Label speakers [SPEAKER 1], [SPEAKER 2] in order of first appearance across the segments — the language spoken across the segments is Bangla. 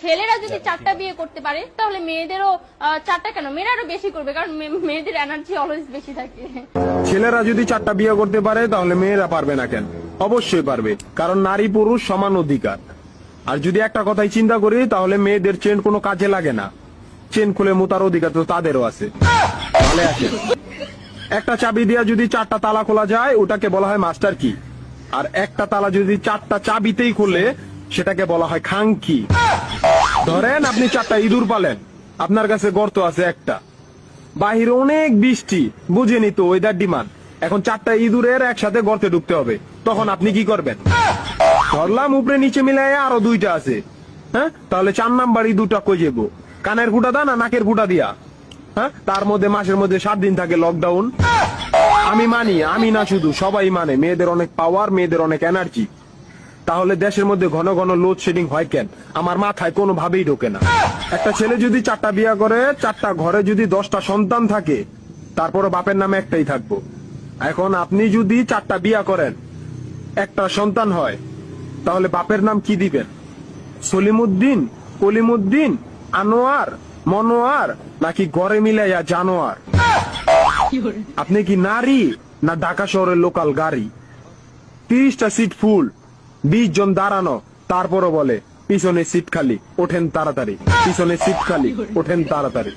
[SPEAKER 1] ছেলেরা যদি 4টা বিয়ে করতে পারে তাহলে মেয়েদেরও 4টা কেন, মেয়েরা আরো বেশি করবে, কারণ মেয়েদের এনার্জি অলওয়েজ বেশি থাকে।
[SPEAKER 2] ছেলেরা যদি 4টা বিয়ে করতে পারে তাহলে মেয়েরা পারবে না কেন? অবশ্যই পারবে, কারণ নারী পুরুষ সমান অধিকার। আর যদি একটা কথাই চিন্তা করি তাহলে মেয়েদের চেন কোনো কাজে লাগে না, চেন খুলে মোতার অধিকার তো তাদেরও আছে। তাহলে আছে একটা চাবি দিয়া যদি 4টা তালা খোলা যায় ওটাকে বলা হয় মাস্টার কি, আর একটা তালা যদি 4টা চাবিতেই খুলে সেটাকে বলা হয় খাঙ্কি। ধরেন আপনি 4টা ইঁদুর পালেন, আপনার কাছে গর্ত আছে একটা, বাহিরে অনেক বৃষ্টি, বুঝেনি তো ওয়েদার ডিমান্ড, এখন 4টা ইঁদুরের একসাথে গর্তে ঢুকতে হবে, তখন আপনি কি করবেন? ধরলাম উপরে নিচে মিলাই আরো 2টা আছে, হ্যাঁ, তাহলে 4 নাম্বার ইঁদুরটা কই যাবো? কানের ফুটা দা না নাকের ফুটা দিয়া? হ্যাঁ, তার মধ্যে মাসের মধ্যে 7 দিন থাকে লকডাউন। আমি মানি, আমি না শুধু, সবাই মানে মেয়েদের অনেক পাওয়ার, মেয়েদের অনেক এনার্জি। তাহলে দেশের মধ্যে ঘন ঘন লোডশেডিং হয় কেন? আমার মাথায় কোনোভাবেই ঢোকে না। একটা ছেলে যদি 4টা বিয়ে করে, 4টা ঘরে যদি 10টা সন্তান থাকে, তারপরে বাপের নামে একটাই থাকবো। এখন আপনি যদি 4টা বিয়ে করেন, একটা সন্তান হয়, তাহলে বাপের নাম কি দিবেন? সলিমুদ্দিন, কলিমুদ্দিন, আনোয়ার, মনোয়ার, নাকি গড়ে মিলাইয়া জানোয়ার? আপনি কি নারী না ঢাকা শহরের লোকাল গাড়ি? 30টা সিট ফুল, 20 জন দাঁড়ানো, তারপরও বলে পিছনে সিট খালি, ওঠেন তাড়াতাড়ি, পিছনে সিট খালি, ওঠেন তাড়াতাড়ি।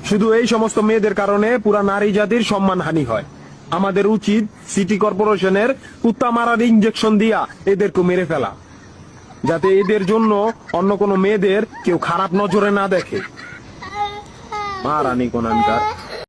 [SPEAKER 2] শুধু এই সমস্ত মেয়েদের কারণে পুরা নারী জাতির সম্মানহানি হয়। আমাদের উচিত সিটি কর্পোরেশনের কুত্তা মারার ইঞ্জেকশন দিয়া এদেরকে মেরে ফেলা, যাতে এদের জন্য অন্য কোনো মেয়েদের কেউ খারাপ নজরে না দেখে। মারানি কোনানকার।